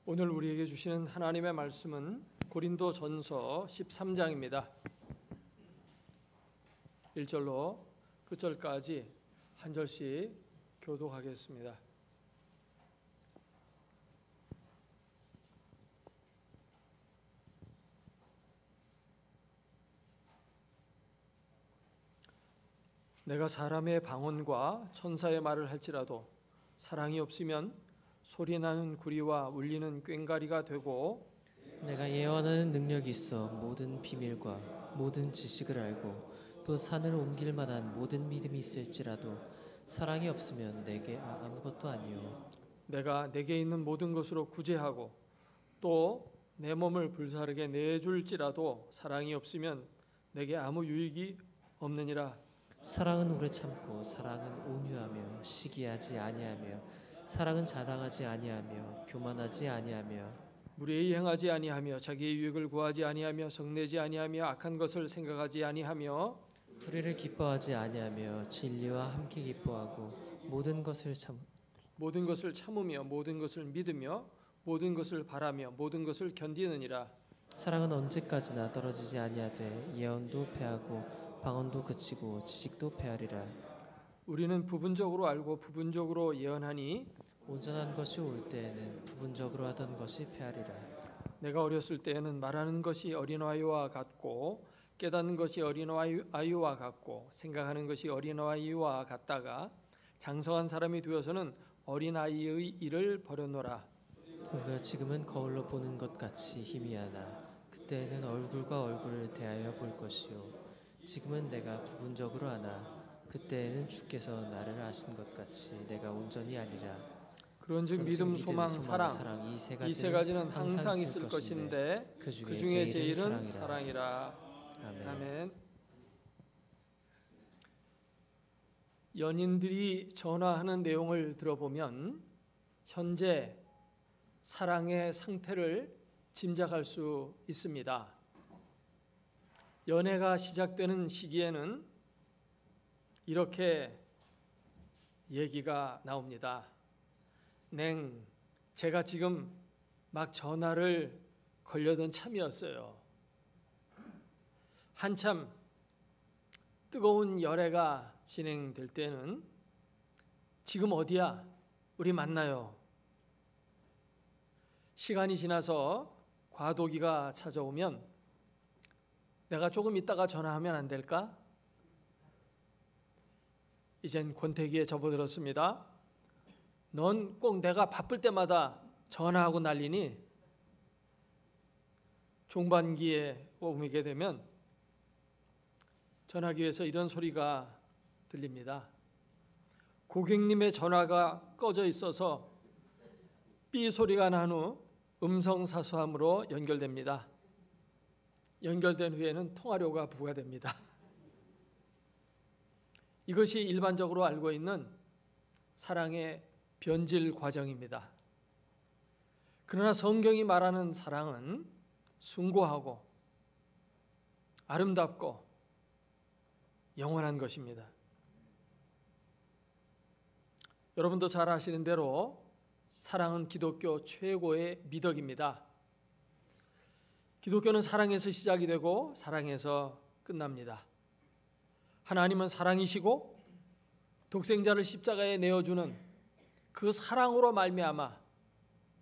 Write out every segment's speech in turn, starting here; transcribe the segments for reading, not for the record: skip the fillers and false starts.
오늘 우리에게 주시는 하나님의 말씀은 고린도전서 13장입니다. 1절로 끝절까지 한 절씩 교독하겠습니다. 내가 사람의 방언과 천사의 말을 할지라도 사랑이 없으면 소리나는 구리와 울리는 꽹과리가 되고, 내가 예언하는 능력이 있어 모든 비밀과 모든 지식을 알고 또 산을 옮길 만한 모든 믿음이 있을지라도 사랑이 없으면 내게 아무것도 아니요. 내가 내게 있는 모든 것으로 구제하고 또 내 몸을 불사르게 내줄지라도 사랑이 없으면 내게 아무 유익이 없느니라. 사랑은 오래 참고 사랑은 온유하며 시기하지 아니하며 사랑은 자랑하지 아니하며 교만하지 아니하며 무례히 행하지 아니하며 자기의 유익을 구하지 아니하며 성내지 아니하며 악한 것을 생각하지 아니하며 불의를 기뻐하지 아니하며 진리와 함께 기뻐하고 모든 것을 참으며 모든 것을 믿으며 모든 것을 바라며 모든 것을 견디느니라. 사랑은 언제까지나 떨어지지 아니하되 예언도 패하고 방언도 그치고 지식도 패하리라. 우리는 부분적으로 알고 부분적으로 예언하니 온전한 것이 올 때에는 부분적으로 하던 것이 패하리라. 내가 어렸을 때에는 말하는 것이 어린아이와 같고 깨닫는 것이 어린아이와 같고 생각하는 것이 어린아이와 같다가 장성한 사람이 되어서는 어린아이의 일을 버렸노라. 우리가 지금은 거울로 보는 것 같이 희미하나 그때에는 얼굴과 얼굴을 대하여 볼 것이요. 지금은 내가 부분적으로 아나 그때에는 주께서 나를 아신 것 같이 내가 온전히 아니라. 그런즉 믿음, 소망, 사랑 이 세 가지는 항상 있을 것인데 그 중에 제일은 사랑이라. 아멘. 연인들이 전화하는 내용을 들어보면 현재 사랑의 상태를 짐작할 수 있습니다. 연애가 시작되는 시기에는 이렇게 얘기가 나옵니다. 제가 지금 막 전화를 걸려던 참이었어요. 한참 뜨거운 열애가 진행될 때는 지금 어디야? 우리 만나요. 시간이 지나서 과도기가 찾아오면 내가 조금 있다가 전화하면 안 될까? 이젠 권태기에 접어들었습니다. 넌 꼭 내가 바쁠 때마다 전화하고 난리니. 중반기에 오게 되면 전화기에서 이런 소리가 들립니다. 고객님의 전화가 꺼져 있어서 삐 소리가 난 후 음성사서함으로 연결됩니다. 연결된 후에는 통화료가 부과됩니다. 이것이 일반적으로 알고 있는 사랑의 변질 과정입니다. 그러나 성경이 말하는 사랑은 숭고하고 아름답고 영원한 것입니다. 여러분도 잘 아시는 대로 사랑은 기독교 최고의 미덕입니다. 기독교는 사랑에서 시작이 되고 사랑에서 끝납니다. 하나님은 사랑이시고 독생자를 십자가에 내어주는 그 사랑으로 말미암아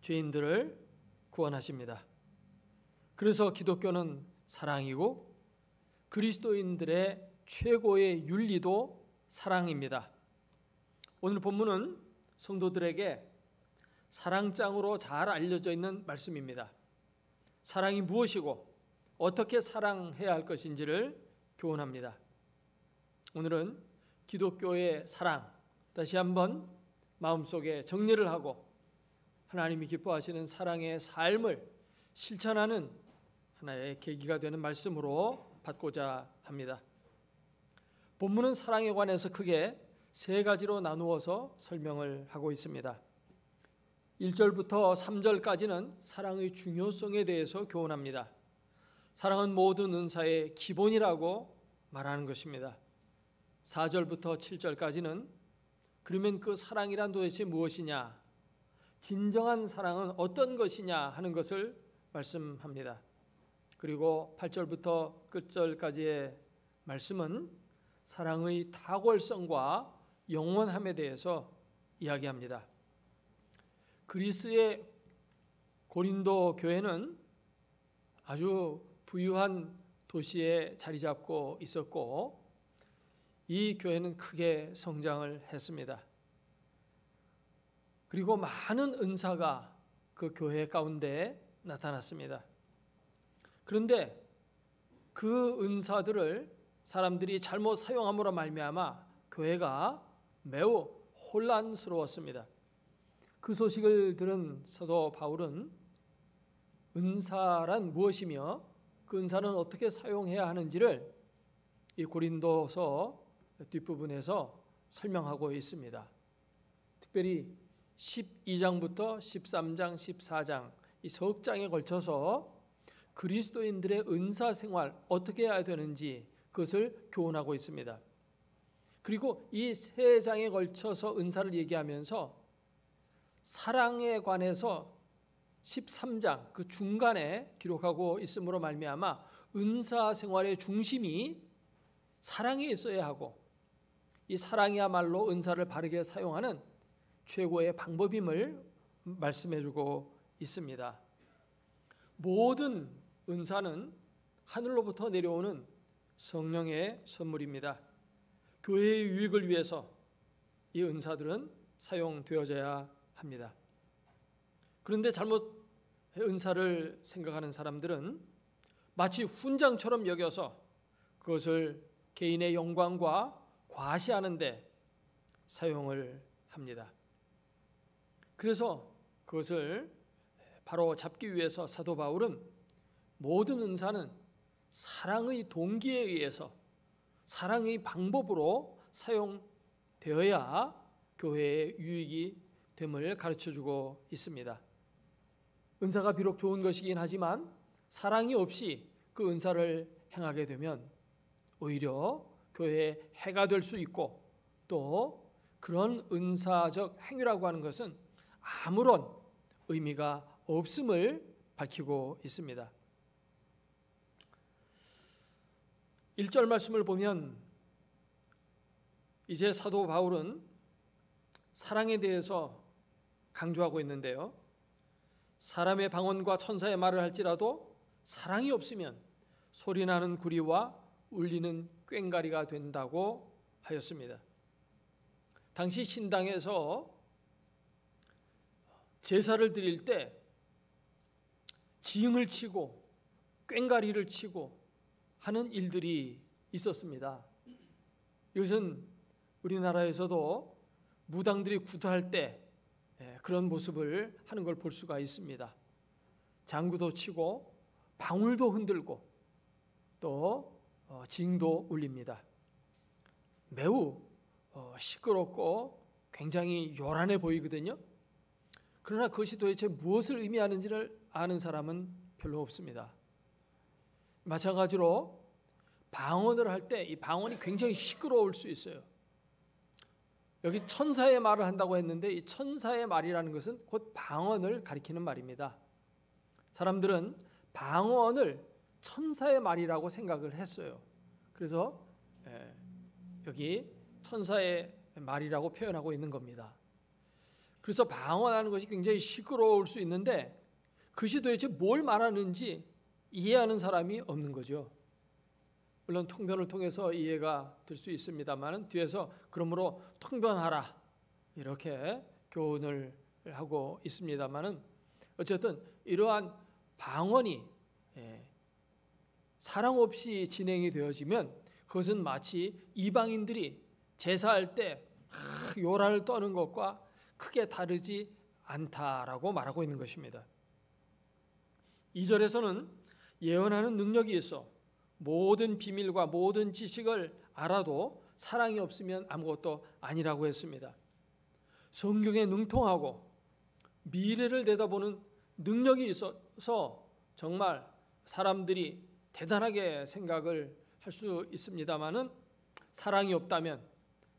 죄인들을 구원하십니다. 그래서 기독교는 사랑이고 그리스도인들의 최고의 윤리도 사랑입니다. 오늘 본문은 성도들에게 사랑장으로 잘 알려져 있는 말씀입니다. 사랑이 무엇이고 어떻게 사랑해야 할 것인지를 교훈합니다. 오늘은 기독교의 사랑 다시 한번 마음속에 정리를 하고 하나님이 기뻐하시는 사랑의 삶을 실천하는 하나의 계기가 되는 말씀으로 받고자 합니다. 본문은 사랑에 관해서 크게 세 가지로 나누어서 설명을 하고 있습니다. 1절부터 3절까지는 사랑의 중요성에 대해서 교훈합니다. 사랑은 모든 은사의 기본이라고 말하는 것입니다. 4절부터 7절까지는 그러면 그 사랑이란 도대체 무엇이냐? 진정한 사랑은 어떤 것이냐 하는 것을 말씀합니다. 그리고 8절부터 끝절까지의 말씀은 사랑의 탁월성과 영원함에 대해서 이야기합니다. 그리스의 고린도 교회는 아주 부유한 도시에 자리 잡고 있었고 이 교회는 크게 성장을 했습니다. 그리고 많은 은사가 그 교회 가운데 나타났습니다. 그런데 그 은사들을 사람들이 잘못 사용함으로 말미암아 교회가 매우 혼란스러웠습니다. 그 소식을 들은 사도 바울은 은사란 무엇이며 그 은사는 어떻게 사용해야 하는지를 이 고린도서 뒷부분에서 설명하고 있습니다. 특별히 12장부터 13장, 14장 이 석 장에 걸쳐서 그리스도인들의 은사 생활 어떻게 해야 되는지 그것을 교훈하고 있습니다. 그리고 이 세 장에 걸쳐서 은사를 얘기하면서 사랑에 관해서 13장 그 중간에 기록하고 있으므로 말미암아 은사 생활의 중심이 사랑에 있어야 하고 이 사랑이야말로 은사를 바르게 사용하는 최고의 방법임을 말씀해주고 있습니다. 모든 은사는 하늘로부터 내려오는 성령의 선물입니다. 교회의 유익을 위해서 이 은사들은 사용되어져야 합니다. 그런데 잘못 은사를 생각하는 사람들은 마치 훈장처럼 여겨서 그것을 개인의 영광과 과시하는 데 사용을 합니다. 그래서 그것을 바로 잡기 위해서 사도 바울은 모든 은사는 사랑의 동기에 의해서 사랑의 방법으로 사용되어야 교회의 유익이 됨을 가르쳐주고 있습니다. 은사가 비록 좋은 것이긴 하지만 사랑이 없이 그 은사를 행하게 되면 오히려 교회에 해가 될 수 있고 또 그런 은사적 행위라고 하는 것은 아무런 의미가 없음을 밝히고 있습니다. 1절 말씀을 보면 이제 사도 바울은 사랑에 대해서 강조하고 있는데요. 사람의 방언과 천사의 말을 할지라도 사랑이 없으면 소리나는 구리와 울리는 꽹가리가 된다고 하였습니다. 당시 신당에서 제사를 드릴 때 징을 치고 꽹가리를 치고 하는 일들이 있었습니다. 이것은 우리나라에서도 무당들이 구두할 때 그런 모습을 하는 걸 볼 수가 있습니다. 장구도 치고 방울도 흔들고 또 징도 울립니다. 매우 시끄럽고 굉장히 요란해 보이거든요. 그러나 그것이 도대체 무엇을 의미하는지를 아는 사람은 별로 없습니다. 마찬가지로 방언을 할 때 이 방언이 굉장히 시끄러울 수 있어요. 여기 천사의 말을 한다고 했는데 이 천사의 말이라는 것은 곧 방언을 가리키는 말입니다. 사람들은 방언을 천사의 말이라고 생각을 했어요. 그래서 여기 천사의 말이라고 표현하고 있는 겁니다. 그래서 방언하는 것이 굉장히 시끄러울 수 있는데 그것이 도대체 뭘 말하는지 이해하는 사람이 없는 거죠. 물론 통변을 통해서 이해가 될 수 있습니다만 뒤에서 그러므로 통변하라 이렇게 교훈을 하고 있습니다만 어쨌든 이러한 방언이 사랑 없이 진행이 되어지면 그것은 마치 이방인들이 제사할 때 요란을 떠는 것과 크게 다르지 않다라고 말하고 있는 것입니다. 2절에서는 예언하는 능력이 있어 모든 비밀과 모든 지식을 알아도 사랑이 없으면 아무것도 아니라고 했습니다. 성경에 능통하고 미래를 내다보는 능력이 있어서 정말 사람들이 대단하게 생각을 할 수 있습니다마는 사랑이 없다면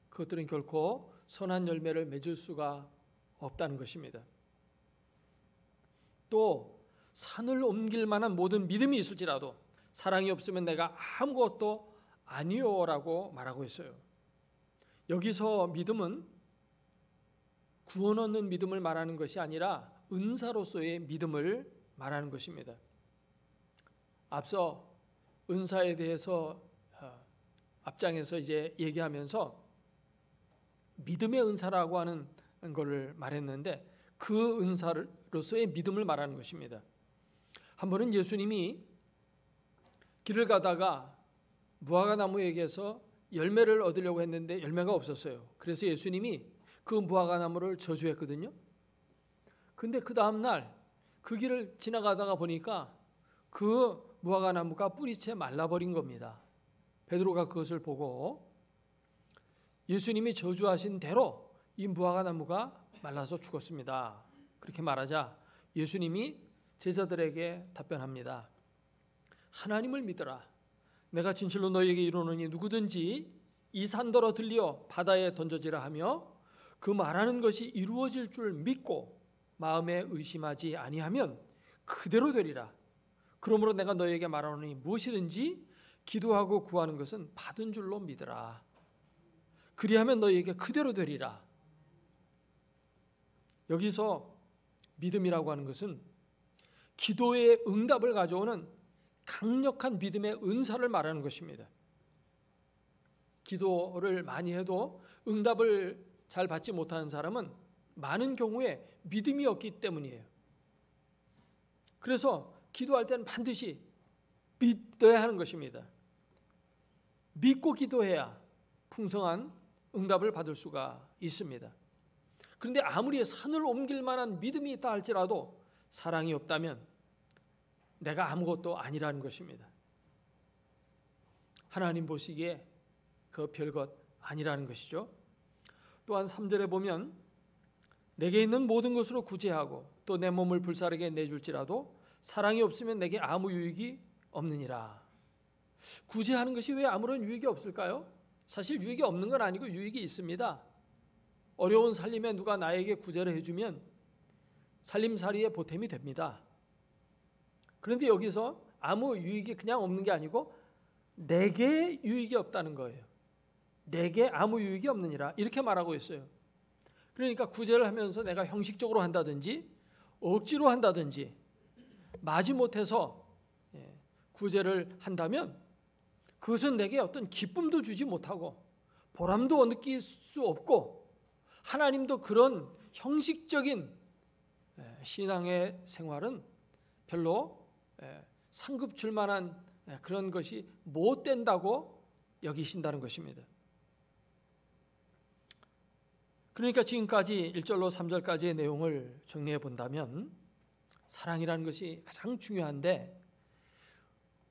그것들은 결코 선한 열매를 맺을 수가 없다는 것입니다. 또 산을 옮길 만한 모든 믿음이 있을지라도 사랑이 없으면 내가 아무것도 아니요라고 말하고 있어요. 여기서 믿음은 구원 얻는 믿음을 말하는 것이 아니라 은사로서의 믿음을 말하는 것입니다. 앞서 은사에 대해서 앞장에서 이제 얘기하면서 믿음의 은사라고 하는 것을 말했는데 그 은사로서의 믿음을 말하는 것입니다. 한 번은 예수님이 길을 가다가 무화과나무에게서 열매를 얻으려고 했는데 열매가 없었어요. 그래서 예수님이 그 무화과나무를 저주했거든요. 근데 그 다음날 그 길을 지나가다가 보니까 그 무화과나무가 뿌리채 말라버린 겁니다. 베드로가 그것을 보고 예수님이 저주하신 대로 이 무화과나무가 말라서 죽었습니다. 그렇게 말하자 예수님이 제자들에게 답변합니다. 하나님을 믿어라. 내가 진실로 너희에게 이르노니 누구든지 이 산더러 들려 바다에 던져지라 하며 그 말하는 것이 이루어질 줄 믿고 마음에 의심하지 아니하면 그대로 되리라. 그러므로 내가 너희에게 말하노니 무엇이든지 기도하고 구하는 것은 받은 줄로 믿으라. 그리하면 너희에게 그대로 되리라. 여기서 믿음이라고 하는 것은 기도의 응답을 가져오는 강력한 믿음의 은사를 말하는 것입니다. 기도를 많이 해도 응답을 잘 받지 못하는 사람은 많은 경우에 믿음이 없기 때문이에요. 그래서 기도할 때는 반드시 믿어야 하는 것입니다. 믿고 기도해야 풍성한 응답을 받을 수가 있습니다. 그런데 아무리 산을 옮길 만한 믿음이 있다 할지라도 사랑이 없다면 내가 아무것도 아니라는 것입니다. 하나님 보시기에 그 별것 아니라는 것이죠. 또한 3절에 보면 내게 있는 모든 것으로 구제하고 또 내 몸을 불사르게 내줄지라도 사랑이 없으면 내게 아무 유익이 없느니라. 구제하는 것이 왜 아무런 유익이 없을까요? 사실 유익이 없는 건 아니고 유익이 있습니다. 어려운 살림에 누가 나에게 구제를 해주면 살림살이에 보탬이 됩니다. 그런데 여기서 아무 유익이 그냥 없는 게 아니고 내게 유익이 없다는 거예요. 내게 아무 유익이 없느니라 이렇게 말하고 있어요. 그러니까 구제를 하면서 내가 형식적으로 한다든지 억지로 한다든지 마지못해서 구제를 한다면 그것은 내게 어떤 기쁨도 주지 못하고 보람도 느낄 수 없고 하나님도 그런 형식적인 신앙의 생활은 별로 상급 줄 만한 그런 것이 못 된다고 여기신다는 것입니다. 그러니까 지금까지 1절로 3절까지의 내용을 정리해 본다면 사랑이라는 것이 가장 중요한데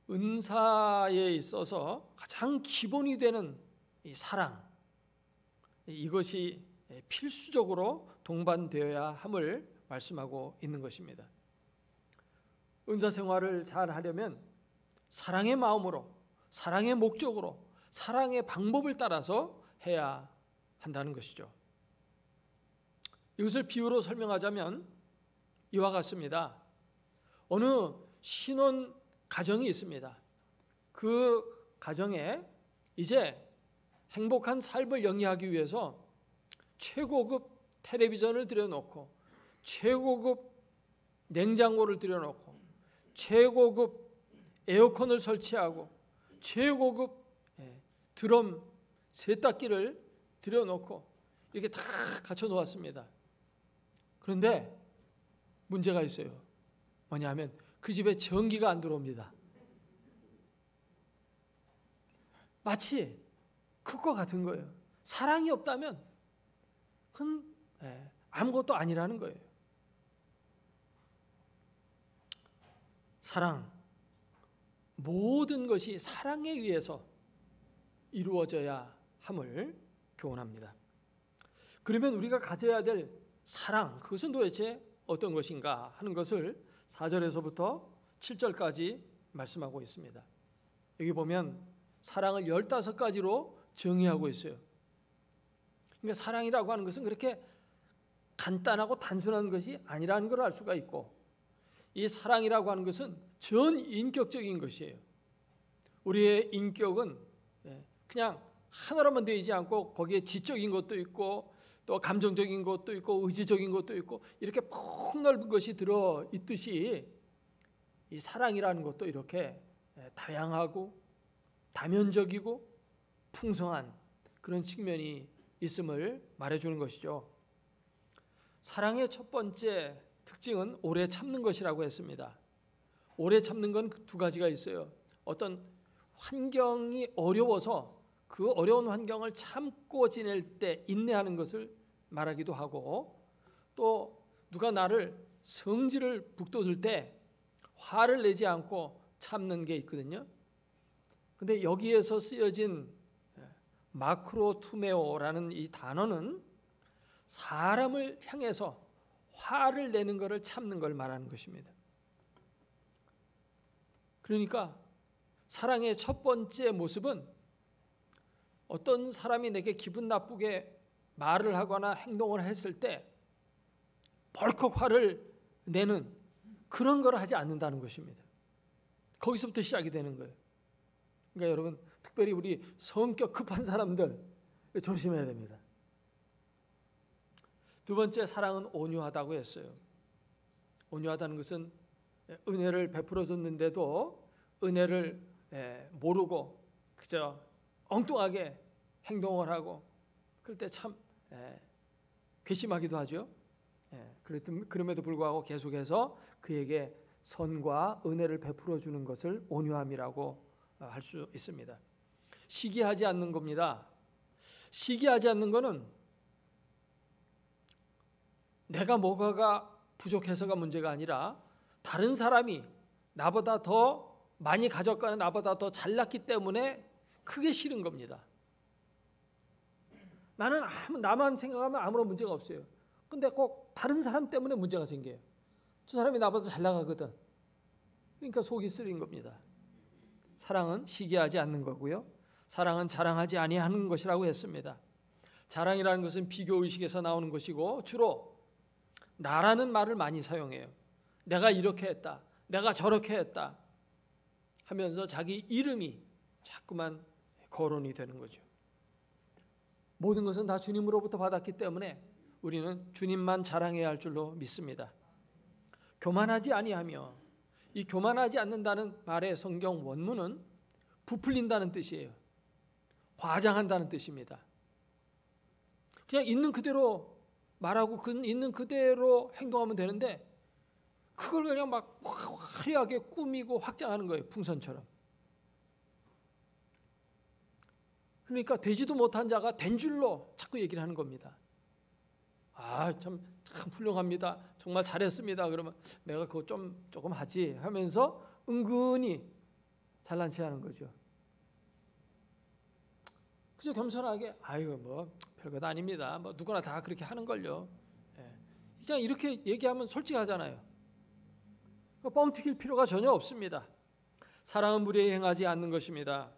은사에 있어서 가장 기본이 되는 이 사랑, 이것이 필수적으로 동반되어야 함을 말씀하고 있는 것입니다. 은사 생활을 잘 하려면 사랑의 마음으로, 사랑의 목적으로, 사랑의 방법을 따라서 해야 한다는 것이죠. 이것을 비유로 설명하자면 이와 같습니다. 어느 신혼 가정이 있습니다. 그 가정에 이제 행복한 삶을 영위하기 위해서 최고급 텔레비전을 들여놓고 최고급 냉장고를 들여놓고 최고급 에어컨을 설치하고 최고급 드럼 세탁기를 들여놓고 이렇게 다 갖춰 놓았습니다. 그런데 문제가 있어요. 뭐냐면 그 집에 전기가 안 들어옵니다. 마치 그것과 같은 거예요. 사랑이 없다면 그건 아무것도 아니라는 거예요. 사랑, 모든 것이 사랑에 의해서 이루어져야 함을 교훈합니다. 그러면 우리가 가져야 될 사랑, 그것은 도대체 어떤 것인가 하는 것을 4절에서부터 7절까지 말씀하고 있습니다. 여기 보면 사랑을 15가지로 정의하고 있어요. 그러니까 사랑이라고 하는 것은 그렇게 간단하고 단순한 것이 아니라는 걸 알 수가 있고 이 사랑이라고 하는 것은 전 인격적인 것이에요. 우리의 인격은 그냥 하나로만 되어 있지 않고 거기에 지적인 것도 있고 또 감정적인 것도 있고 의지적인 것도 있고 이렇게 폭넓은 것이 들어 있듯이 이 사랑이라는 것도 이렇게 다양하고 다면적이고 풍성한 그런 측면이 있음을 말해주는 것이죠. 사랑의 첫 번째 특징은 오래 참는 것이라고 했습니다. 오래 참는 건 두 가지가 있어요. 어떤 환경이 어려워서 그 어려운 환경을 참고 지낼 때 인내하는 것을 말하기도 하고, 또 누가 나를 성질을 북돋을 때 화를 내지 않고 참는 게 있거든요. 근데 여기에서 쓰여진 마크로투메오라는 이 단어는 사람을 향해서 화를 내는 것을 참는 걸 말하는 것입니다. 그러니까 사랑의 첫 번째 모습은 어떤 사람이 내게 기분 나쁘게 말을 하거나 행동을 했을 때 벌컥 화를 내는 그런 걸 하지 않는다는 것입니다. 거기서부터 시작이 되는 거예요. 그러니까 여러분, 특별히 우리 성격 급한 사람들 조심해야 됩니다. 두 번째, 사랑은 온유하다고 했어요. 온유하다는 것은 은혜를 베풀어 줬는데도 은혜를 모르고 그저 엉뚱하게 행동을 하고 그럴 때 참 괘씸하기도 하죠. 그럼에도 불구하고 계속해서 그에게 선과 은혜를 베풀어 주는 것을 온유함이라고 할 수 있습니다. 시기하지 않는 겁니다. 시기하지 않는 것은 내가 뭐가가 부족해서가 문제가 아니라 다른 사람이 나보다 더 많이 가졌거나 나보다 더 잘났기 때문에 크게 싫은 겁니다. 나는 나만 생각하면 아무런 문제가 없어요. 근데 꼭 다른 사람 때문에 문제가 생겨요. 저 사람이 나보다 잘 나가거든. 그러니까 속이 쓰린 겁니다. 사랑은 시기하지 않는 거고요. 사랑은 자랑하지 아니하는 것이라고 했습니다. 자랑이라는 것은 비교의식에서 나오는 것이고 주로 나라는 말을 많이 사용해요. 내가 이렇게 했다, 내가 저렇게 했다 하면서 자기 이름이 자꾸만 거론이 되는 거죠. 모든 것은 다 주님으로부터 받았기 때문에 우리는 주님만 자랑해야 할 줄로 믿습니다. 교만하지 아니하며, 이 교만하지 않는다는 말의 성경 원문은 부풀린다는 뜻이에요. 과장한다는 뜻입니다. 그냥 있는 그대로 말하고 있는 그대로 행동하면 되는데 그걸 그냥 막 화려하게 꾸미고 확장하는 거예요. 풍선처럼. 그러니까 되지도 못한 자가 된 줄로 자꾸 얘기를 하는 겁니다. 참 훌륭합니다. 정말 잘했습니다. 그러면 내가 그거 조금 하지 하면서 은근히 잘난 체 하는 거죠. 그저 겸손하게 뭐 별것 아닙니다. 뭐 누구나 다 그렇게 하는 걸요. 그냥 이렇게 얘기하면 솔직하잖아요. 뻥튀길 필요가 전혀 없습니다. 사랑은 무례히 행하지 않는 것입니다.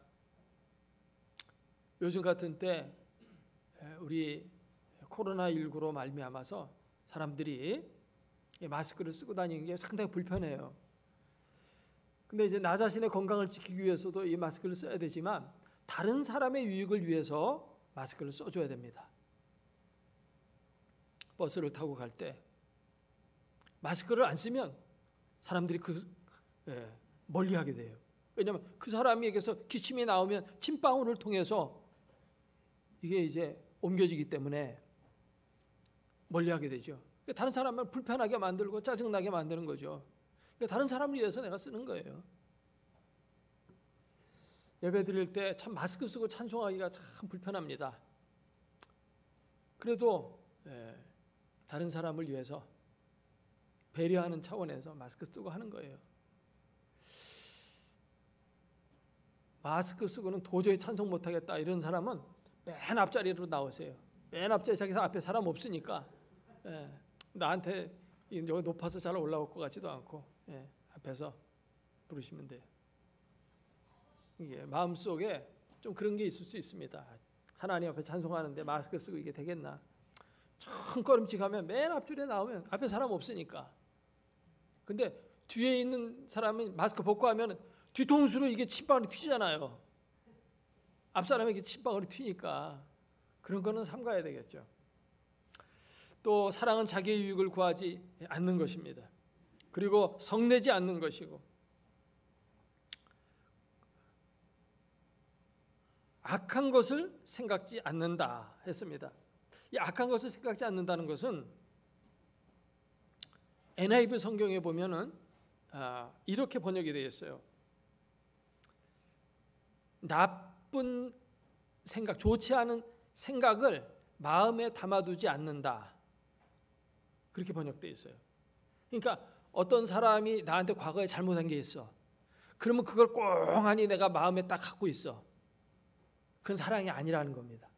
요즘 같은 때 우리 코로나19로 말미암아서 사람들이 마스크를 쓰고 다니는 게 상당히 불편해요. 근데 이제 나 자신의 건강을 지키기 위해서도 이 마스크를 써야 되지만 다른 사람의 유익을 위해서 마스크를 써줘야 됩니다. 버스를 타고 갈 때 마스크를 안 쓰면 사람들이 멀리하게 돼요. 왜냐하면 그 사람에게서 기침이 나오면 침방울을 통해서 이게 이제 옮겨지기 때문에 멀리하게 되죠. 다른 사람을 불편하게 만들고 짜증나게 만드는 거죠. 다른 사람을 위해서 내가 쓰는 거예요. 예배 드릴 때 참 마스크 쓰고 찬송하기가 참 불편합니다. 그래도 다른 사람을 위해서 배려하는 차원에서 마스크 쓰고 하는 거예요. 마스크 쓰고는 도저히 찬송 못하겠다 이런 사람은 맨 앞자리로 나오세요. 맨 앞자리 자기 앞에 사람 없으니까 나한테 여기 높아서 잘 올라올 것 같지도 않고 앞에서 부르시면 돼요. 이게 마음속에 좀 그런 게 있을 수 있습니다. 하나님 앞에 찬송하는데 마스크 쓰고 이게 되겠나? 첫 걸음씩 하면 맨 앞줄에 나오면 앞에 사람 없으니까. 근데 뒤에 있는 사람이 마스크 벗고 하면 뒤통수로 이게 침방울이 튀잖아요. 앞 사람에게 침방울이 튀니까 그런 거는 삼가야 되겠죠. 또 사랑은 자기의 유익을 구하지 않는 것입니다. 그리고 성내지 않는 것이고, 악한 것을 생각지 않는다 했습니다. 이 악한 것을 생각지 않는다는 것은 NIV 성경에 보면은 이렇게 번역이 되어 있어요. 나쁜 생각, 좋지 않은 생각을 마음에 담아두지 않는다. 그렇게 번역되어 있어요. 그러니까 어떤 사람이 나한테 과거에 잘못한 게 있어. 그러면 그걸 꽁하니 내가 마음에 딱 갖고 있어. 그건 사랑이 아니라는 겁니다.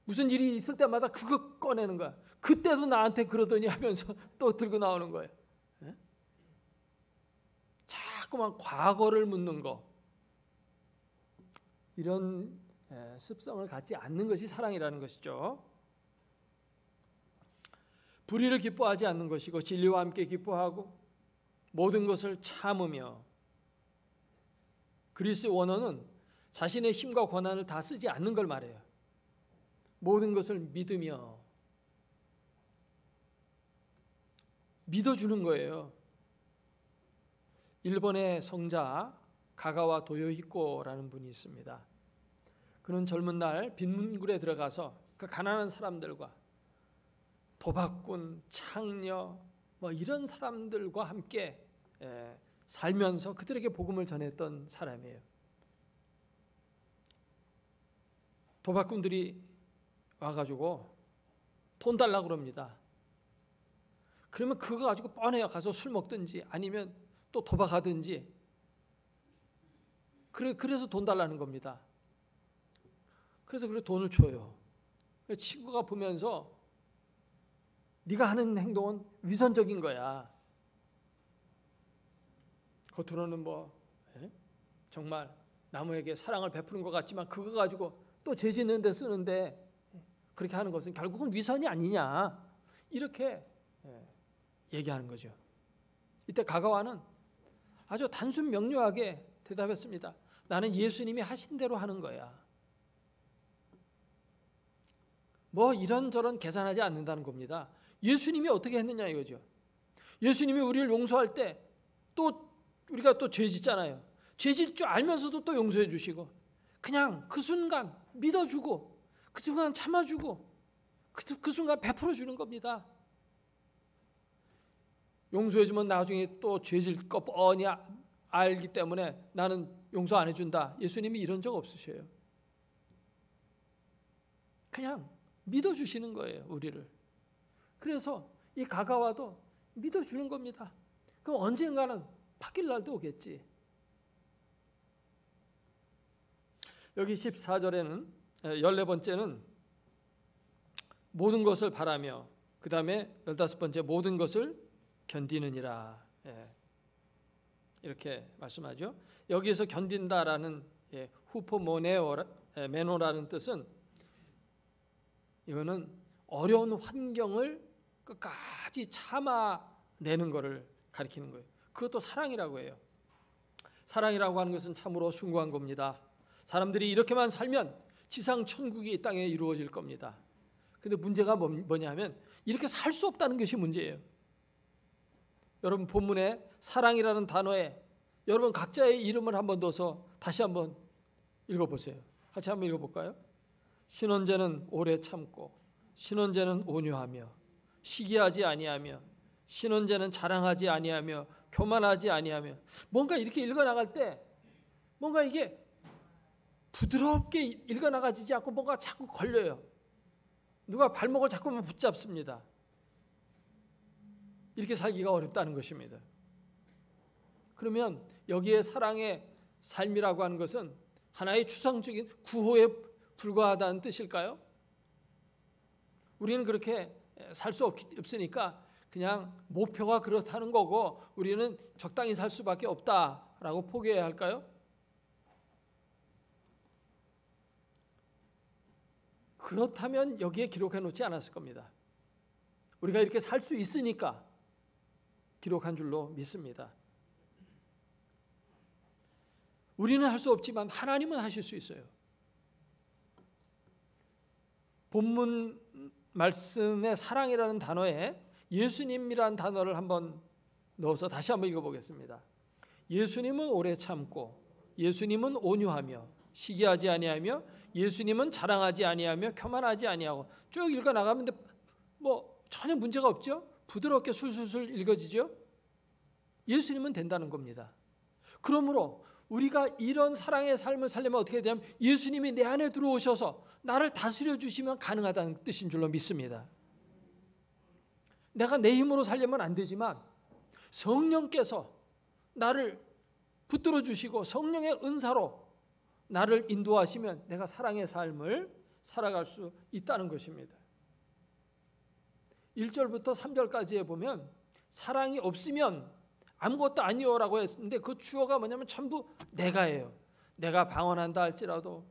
무슨 일이 있을 때마다 그거 꺼내는 거야. 그때도 나한테 그러더니 하면서 또 들고 나오는 거예요. 자꾸만 과거를 묻는 거. 이런 습성을 갖지 않는 것이 사랑이라는 것이죠. 불의를 기뻐하지 않는 것이고 진리와 함께 기뻐하고 모든 것을 참으며, 그리스 원어는 자신의 힘과 권한을 다 쓰지 않는 걸 말해요. 모든 것을 믿으며, 믿어주는 거예요. 일본의 성자 가가와 도요히코라는 분이 있습니다. 그는 젊은 날 빈문굴에 들어가서 그 가난한 사람들과 도박꾼, 창녀 이런 사람들과 함께 살면서 그들에게 복음을 전했던 사람이에요. 도박꾼들이 와가지고 돈 달라고 그럽니다. 그러면 그거 가지고 뻔해요. 가서 술 먹든지 아니면 또 도박하든지. 그래서 돈 달라는 겁니다. 그래서 돈을 줘요. 친구가 보면서 네가 하는 행동은 위선적인 거야. 겉으로는 정말 남에게 사랑을 베푸는 것 같지만 그거 가지고 또 죄 짓는 데 쓰는데 그렇게 하는 것은 결국은 위선이 아니냐, 이렇게 얘기하는 거죠. 이때 가가와는 아주 단순 명료하게 대답했습니다. 나는 예수님이 하신 대로 하는 거야. 이런저런 계산하지 않는다는 겁니다. 예수님이 어떻게 했느냐 이거죠. 예수님이 우리를 용서할 때 또 우리가 또 죄 짓잖아요. 죄 질 줄 알면서도 또 용서해 주시고, 그냥 그 순간 믿어주고, 그 순간 참아주고, 그 순간 베풀어 주는 겁니다. 용서해 주면 나중에 또 죄 질 거 뻔히 알기 때문에 나는 용서 안 해준다. 예수님이 이런 적 없으셔요. 그냥 믿어주시는 거예요, 우리를. 그래서 이 가가와도 믿어주는 겁니다. 그럼 언젠가는 바뀔 날도 오겠지. 여기 14절에는 14번째는 모든 것을 바라며, 그 다음에 15번째 모든 것을 견디느니라, 이렇게 말씀하죠. 여기에서 견딘다라는 후포모네오라는 뜻은, 이거는 어려운 환경을 끝까지 참아내는 것을 가리키는 거예요. 그것도 사랑이라고 해요. 사랑이라고 하는 것은 참으로 숭고한 겁니다. 사람들이 이렇게만 살면 지상 천국이 이 땅에 이루어질 겁니다. 근데 문제가 뭐냐 하면 이렇게 살 수 없다는 것이 문제예요. 여러분 본문에 사랑이라는 단어에 여러분 각자의 이름을 한번 넣어서 다시 한번 읽어보세요. 같이 한번 읽어볼까요? 신혼제는 오래 참고, 신혼제는 온유하며, 시기하지 아니하며, 신혼제는 자랑하지 아니하며, 교만하지 아니하며. 뭔가 이렇게 읽어나갈 때 뭔가 이게 부드럽게 읽어나가지 않고 뭔가 자꾸 걸려요. 누가 발목을 자꾸만 붙잡습니다. 이렇게 살기가 어렵다는 것입니다. 그러면 여기에 사랑의 삶이라고 하는 것은 하나의 추상적인 구호에 불과하다는 뜻일까요? 우리는 그렇게 살 수 없으니까 그냥 목표가 그렇다는 거고 우리는 적당히 살 수밖에 없다라고 포기해야 할까요? 그렇다면 여기에 기록해 놓지 않았을 겁니다. 우리가 이렇게 살 수 있으니까 기록한 줄로 믿습니다. 우리는 할 수 없지만 하나님은 하실 수 있어요. 본문 말씀의 사랑이라는 단어에 예수님이라는 단어를 한번 넣어서 다시 한번 읽어보겠습니다. 예수님은 오래 참고, 예수님은 온유하며 시기하지 아니하며, 예수님은 자랑하지 아니하며 교만하지 아니하고, 쭉 읽어 나가면 뭐 전혀 문제가 없죠. 부드럽게 술술술 읽어지죠. 예수님은 된다는 겁니다. 그러므로 우리가 이런 사랑의 삶을 살려면 어떻게 되냐면 예수님이 내 안에 들어오셔서 나를 다스려 주시면 가능하다는 뜻인 줄로 믿습니다. 내가 내 힘으로 살려면 안 되지만 성령께서 나를 붙들어 주시고 성령의 은사로 나를 인도하시면 내가 사랑의 삶을 살아갈 수 있다는 것입니다. 1절부터 3절까지에 보면 사랑이 없으면 아무것도 아니요라고 했는데 그 주어가 뭐냐면 전부 내가예요. 내가 방언한다 할지라도,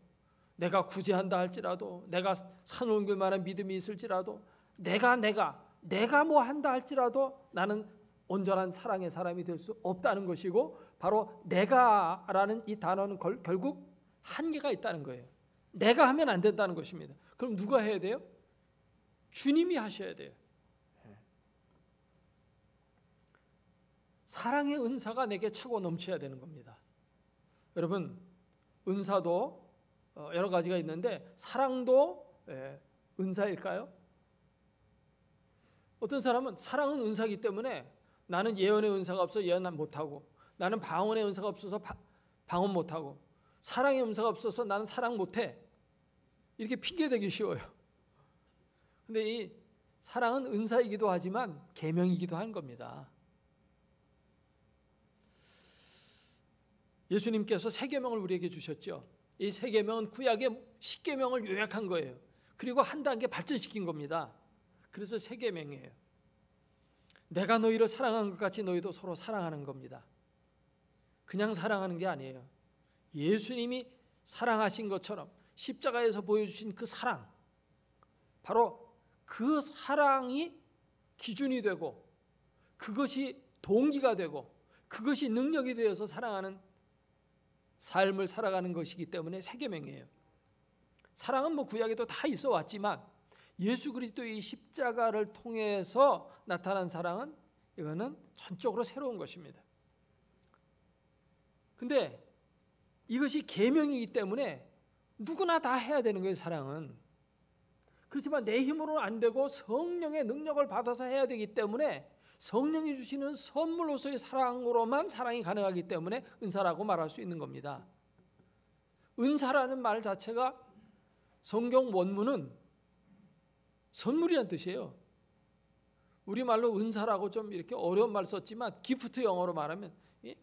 내가 구제한다 할지라도, 내가 산 옮길 만한 믿음이 있을지라도, 내가 뭐 한다 할지라도 나는 온전한 사랑의 사람이 될 수 없다는 것이고, 바로 내가라는 이 단어는 결국 한계가 있다는 거예요. 내가 하면 안 된다는 것입니다. 그럼 누가 해야 돼요? 주님이 하셔야 돼요. 사랑의 은사가 내게 차고 넘쳐야 되는 겁니다. 여러분, 은사도 여러 가지가 있는데 사랑도 은사일까요? 어떤 사람은 사랑은 은사이기 때문에 나는 예언의 은사가 없어 예언 못하고, 나는 방언의 은사가 없어서 방언 못하고, 사랑의 은사가 없어서 나는 사랑 못해, 이렇게 핑계대기 쉬워요. 근데 이 사랑은 은사이기도 하지만 계명이기도 한 겁니다. 예수님께서 세 계명을 우리에게 주셨죠. 이 세 계명은 구약의 10계명을 요약한 거예요. 그리고 한 단계 발전시킨 겁니다. 그래서 세 계명이에요. 내가 너희를 사랑한 것 같이 너희도 서로 사랑하는 겁니다. 그냥 사랑하는 게 아니에요. 예수님이 사랑하신 것처럼 십자가에서 보여주신 그 사랑, 바로 그 사랑이 기준이 되고 그것이 동기가 되고 그것이 능력이 되어서 사랑하는 삶을 살아가는 것이기 때문에 세 계명이에요. 사랑은 뭐 구약에도 다 있어 왔지만 예수 그리스도의 십자가를 통해서 나타난 사랑은 이거는 전적으로 새로운 것입니다. 근데 이것이 계명이기 때문에 누구나 다 해야 되는 거예요, 사랑은. 그렇지만 내 힘으로는 안 되고 성령의 능력을 받아서 해야 되기 때문에 성령이 주시는 선물로서의 사랑으로만 사랑이 가능하기 때문에 은사라고 말할 수 있는 겁니다. 은사라는 말 자체가 성경 원문은 선물이란 뜻이에요. 우리말로 은사라고 좀 이렇게 어려운 말 썼지만 기프트 영어로 말하면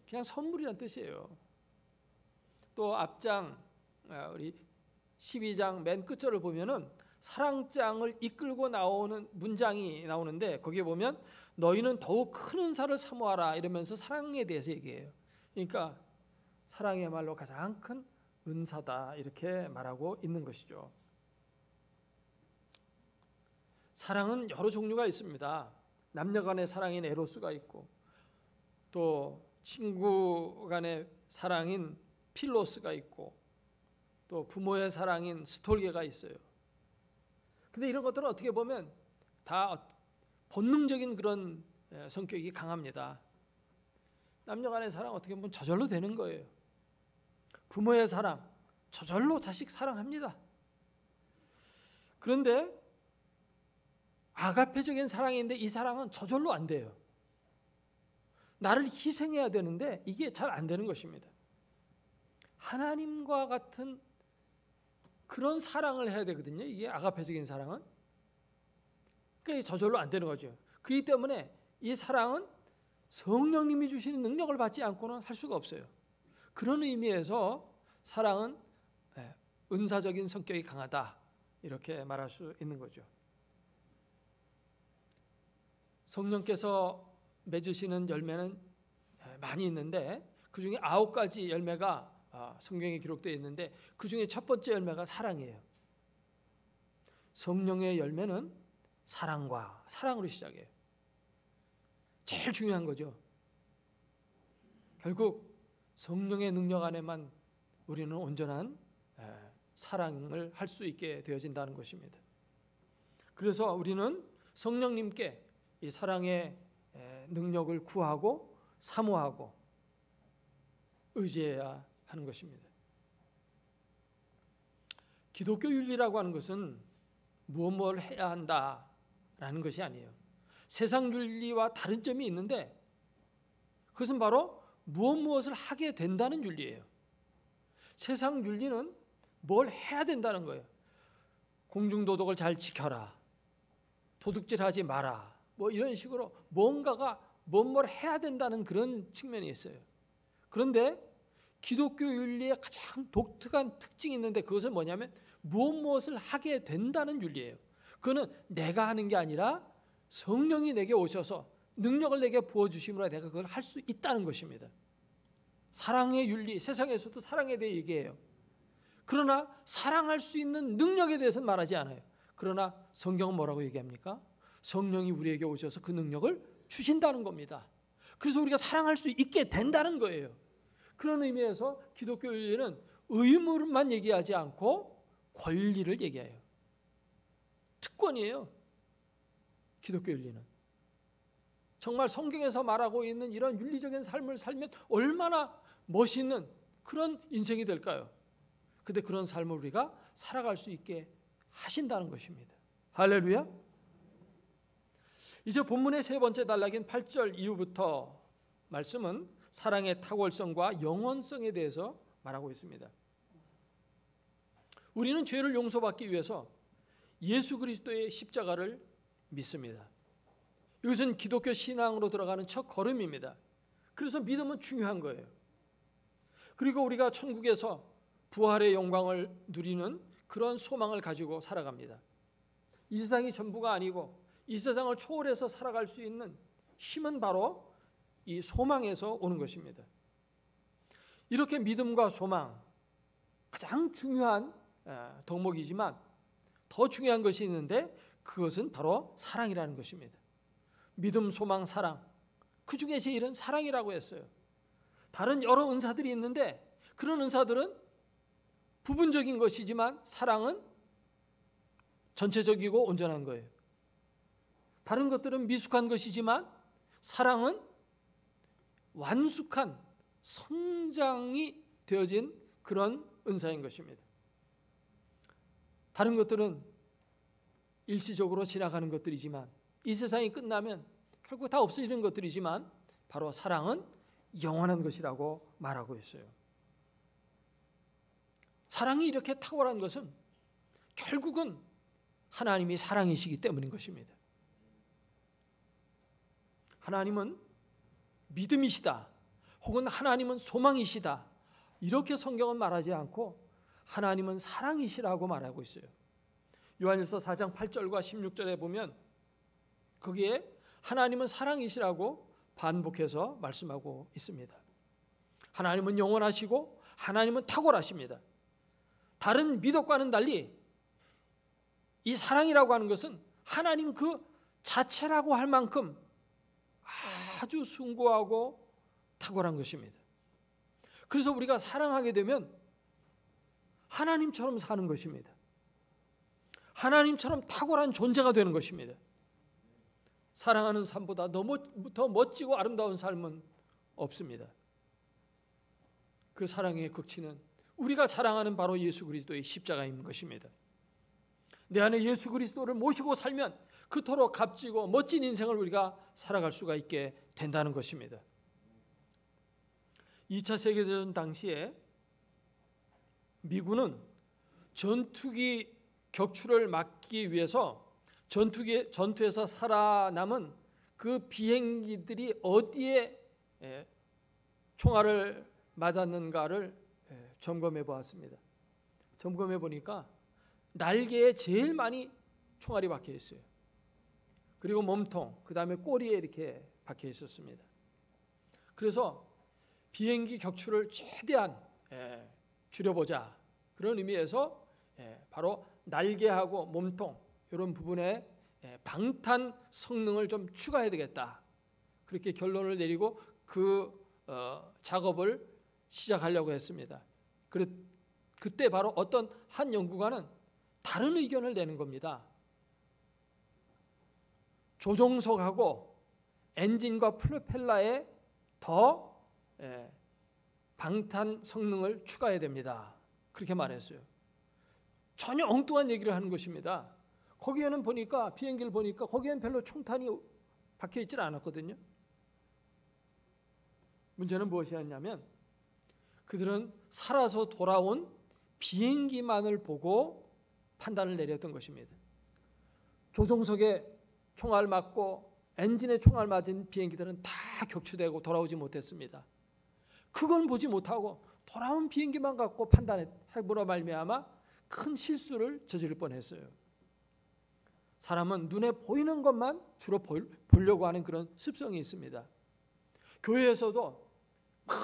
그냥 선물이란 뜻이에요. 또 앞장 우리 12장 맨 끝절을 보면은 사랑장을 이끌고 나오는 문장이 나오는데 거기에 보면 너희는 더욱 큰 은사를 사모하라 이러면서 사랑에 대해서 얘기해요. 그러니까 사랑이야말로 가장 큰 은사다 이렇게 말하고 있는 것이죠. 사랑은 여러 종류가 있습니다. 남녀 간의 사랑인 에로스가 있고 또 친구 간의 사랑인 필로스가 있고 또 부모의 사랑인 스톨게가 있어요. 근데 이런 것들은 어떻게 보면 다 본능적인 그런 성격이 강합니다. 남녀 간의 사랑 어떻게 보면 저절로 되는 거예요. 부모의 사랑 저절로 자식 사랑합니다. 그런데 아가페적인 사랑인데 이 사랑은 저절로 안 돼요. 나를 희생해야 되는데 이게 잘 안 되는 것입니다. 하나님과 같은 그런 사랑을 해야 되거든요. 이게 아가페적인 사랑은. 그러니까 저절로 안 되는 거죠. 그렇기 때문에 이 사랑은 성령님이 주시는 능력을 받지 않고는 할 수가 없어요. 그런 의미에서 사랑은 은사적인 성격이 강하다 이렇게 말할 수 있는 거죠. 성령께서 맺으시는 열매는 많이 있는데 그 중에 9가지 열매가 성경에 기록되어 있는데 그 중에 첫 번째 열매가 사랑이에요. 성령의 열매는 사랑으로 시작해요. 제일 중요한 거죠. 결국 성령의 능력 안에만 우리는 온전한 사랑을 할 수 있게 되어진다는 것입니다. 그래서 우리는 성령님께 이 사랑의 능력을 구하고 사모하고 의지해야 하는 것입니다. 기독교 윤리라고 하는 것은 무엇을 해야 한다라는 것이 아니에요. 세상 윤리와 다른 점이 있는데 그것은 바로 무엇을 하게 된다는 윤리예요. 세상 윤리는 뭘 해야 된다는 거예요. 공중도덕을 잘 지켜라, 도둑질하지 마라, 뭐 이런 식으로 뭔가가 뭘 해야 된다는 그런 측면이 있어요. 그런데 기독교 윤리의 가장 독특한 특징이 있는데 그것은 뭐냐면 무엇을 하게 된다는 윤리예요. 그거는 내가 하는 게 아니라 성령이 내게 오셔서 능력을 내게 부어주심으로 내가 그걸 할 수 있다는 것입니다. 사랑의 윤리, 세상에서도 사랑에 대해 얘기해요. 그러나 사랑할 수 있는 능력에 대해서는 말하지 않아요. 그러나 성경은 뭐라고 얘기합니까? 성령이 우리에게 오셔서 그 능력을 주신다는 겁니다. 그래서 우리가 사랑할 수 있게 된다는 거예요. 그런 의미에서 기독교 윤리는 의무만 얘기하지 않고 권리를 얘기해요. 특권이에요. 기독교 윤리는. 정말 성경에서 말하고 있는 이런 윤리적인 삶을 살면 얼마나 멋있는 그런 인생이 될까요? 근데 그런 삶을 우리가 살아갈 수 있게 하신다는 것입니다. 할렐루야. 이제 본문의 세 번째 단락인 8절 이후부터 말씀은 사랑의 탁월성과 영원성에 대해서 말하고 있습니다. 우리는 죄를 용서받기 위해서 예수 그리스도의 십자가를 믿습니다. 이것은 기독교 신앙으로 들어가는 첫 걸음입니다. 그래서 믿음은 중요한 거예요. 그리고 우리가 천국에서 부활의 영광을 누리는 그런 소망을 가지고 살아갑니다. 이 세상이 전부가 아니고 이 세상을 초월해서 살아갈 수 있는 힘은 바로 이 소망에서 오는 것입니다. 이렇게 믿음과 소망, 가장 중요한 덕목이지만 더 중요한 것이 있는데 그것은 바로 사랑이라는 것입니다. 믿음, 소망, 사랑, 그 중에 제일은 사랑이라고 했어요. 다른 여러 은사들이 있는데 그런 은사들은 부분적인 것이지만 사랑은 전체적이고 온전한 거예요. 다른 것들은 미숙한 것이지만 사랑은 완숙한 성장이 되어진 그런 은사인 것입니다. 다른 것들은 일시적으로 지나가는 것들이지만 이 세상이 끝나면 결국 다 없어지는 것들이지만 바로 사랑은 영원한 것이라고 말하고 있어요. 사랑이 이렇게 탁월한 것은 결국은 하나님이 사랑이시기 때문인 것입니다. 하나님은 믿음이시다 혹은 하나님은 소망이시다 이렇게 성경은 말하지 않고 하나님은 사랑이시라고 말하고 있어요. 요한일서 4장 8절과 16절에 보면 거기에 하나님은 사랑이시라고 반복해서 말씀하고 있습니다. 하나님은 영원하시고 하나님은 탁월하십니다. 다른 미덕과는 달리 이 사랑이라고 하는 것은 하나님 그 자체라고 할 만큼 아주 숭고하고 탁월한 것입니다. 그래서 우리가 사랑하게 되면 하나님처럼 사는 것입니다. 하나님처럼 탁월한 존재가 되는 것입니다. 사랑하는 삶보다 더 멋지고 아름다운 삶은 없습니다. 그 사랑의 극치는 우리가 사랑하는 바로 예수 그리스도의 십자가인 것입니다. 내 안에 예수 그리스도를 모시고 살면 그토록 값지고 멋진 인생을 우리가 살아갈 수가 있게 된다는 것입니다. 2차 세계대전 당시에 미군은 전투기 격추를 막기 위해서 전투에서 살아남은 그 비행기들이 어디에 총알을 맞았는가를 점검해 보았습니다. 점검해 보니까 날개에 제일 많이 총알이 박혀 있어요. 그리고 몸통, 그 다음에 꼬리에 이렇게 박혀 있었습니다. 그래서 비행기 격추를 최대한 줄여보자 그런 의미에서 바로 날개하고 몸통 이런 부분에 방탄 성능을 좀 추가해야 되겠다. 그렇게 결론을 내리고 그 작업을 시작하려고 했습니다. 그때 바로 어떤 한 연구관은 다른 의견을 내는 겁니다. 조종석하고 엔진과 프로펠러에 더 방탄 성능을 추가해야 됩니다. 그렇게 말했어요. 전혀 엉뚱한 얘기를 하는 것입니다. 거기에는 보니까 비행기를 보니까 거기에는 별로 총탄이 박혀 있질 않았거든요. 문제는 무엇이었냐면 그들은 살아서 돌아온 비행기만을 보고 판단을 내렸던 것입니다. 조종석에 총알 맞고 엔진에 총알 맞은 비행기들은 다 격추되고 돌아오지 못했습니다. 그건 보지 못하고 돌아온 비행기만 갖고 판단해보라 말미암아 큰 실수를 저지를 뻔했어요. 사람은 눈에 보이는 것만 주로 보려고 하는 그런 습성이 있습니다. 교회에서도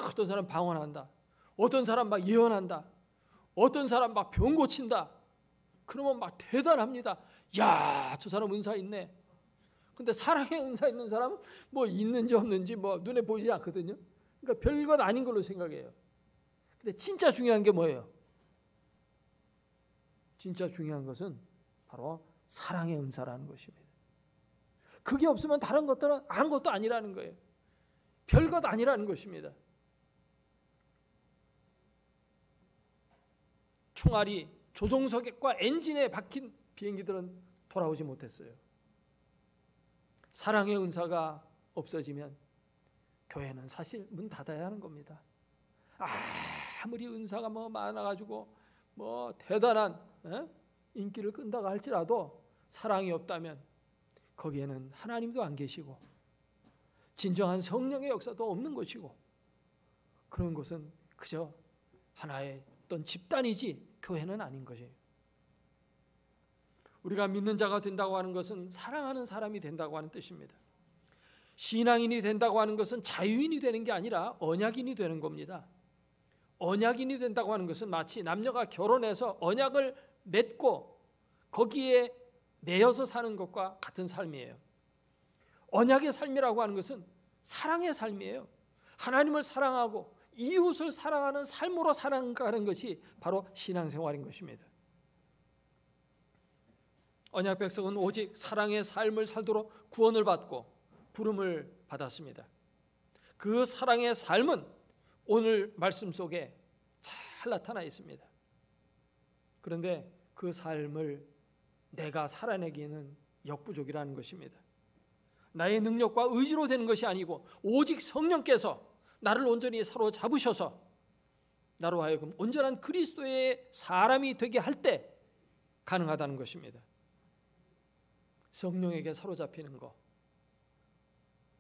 어떤 사람 방언한다, 어떤 사람 막 예언한다, 어떤 사람 막 병 고친다. 그러면 막 대단합니다. 야, 저 사람 은사 있네. 근데 사랑의 은사 있는 사람은 뭐 있는지 없는지 뭐 눈에 보이지 않거든요. 그러니까 별것 아닌 걸로 생각해요. 근데 진짜 중요한 게 뭐예요? 진짜 중요한 것은 바로 사랑의 은사라는 것입니다. 그게 없으면 다른 것들은 아무것도 아니라는 거예요. 별것 아니라는 것입니다. 총알이 조종석과 엔진에 박힌 비행기들은 돌아오지 못했어요. 사랑의 은사가 없어지면 교회는 사실 문 닫아야 하는 겁니다. 아무리 은사가 뭐 많아가지고 뭐 대단한 인기를 끈다고 할지라도 사랑이 없다면 거기에는 하나님도 안 계시고 진정한 성령의 역사도 없는 것이고 그런 것은 그저 하나의 어떤 집단이지 교회는 아닌 것이에요. 우리가 믿는 자가 된다고 하는 것은 사랑하는 사람이 된다고 하는 뜻입니다. 신앙인이 된다고 하는 것은 자유인이 되는 게 아니라 언약인이 되는 겁니다. 언약인이 된다고 하는 것은 마치 남녀가 결혼해서 언약을 맺고 거기에 매여서 사는 것과 같은 삶이에요. 언약의 삶이라고 하는 것은 사랑의 삶이에요. 하나님을 사랑하고 이웃을 사랑하는 삶으로 살아가는 것이 바로 신앙생활인 것입니다. 언약 백성은 오직 사랑의 삶을 살도록 구원을 받고 부름을 받았습니다. 그 사랑의 삶은 오늘 말씀 속에 잘 나타나 있습니다. 그런데 그 삶을 내가 살아내기에는 역부족이라는 것입니다. 나의 능력과 의지로 되는 것이 아니고 오직 성령께서 나를 온전히 사로잡으셔서 나로 하여금 온전한 그리스도의 사람이 되게 할 때 가능하다는 것입니다. 성령에게 사로잡히는 것.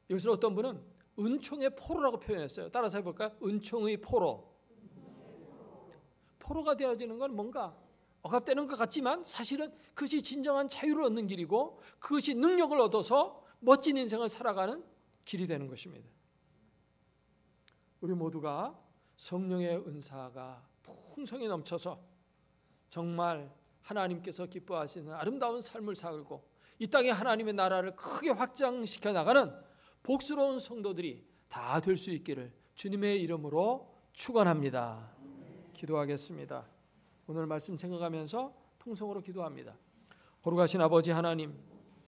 여기서 어떤 분은 은총의 포로라고 표현했어요. 따라서 해볼까요? 은총의 포로. 포로가 되어지는 건 뭔가 억압되는 것 같지만 사실은 그것이 진정한 자유를 얻는 길이고 그것이 능력을 얻어서 멋진 인생을 살아가는 길이 되는 것입니다. 우리 모두가 성령의 은사가 풍성히 넘쳐서 정말 하나님께서 기뻐하시는 아름다운 삶을 살고 이 땅에 하나님의 나라를 크게 확장시켜 나가는 복스러운 성도들이 다 될 수 있기를 주님의 이름으로 축원합니다. 기도하겠습니다. 오늘 말씀 생각하면서 통성으로 기도합니다. 거룩하신 아버지 하나님,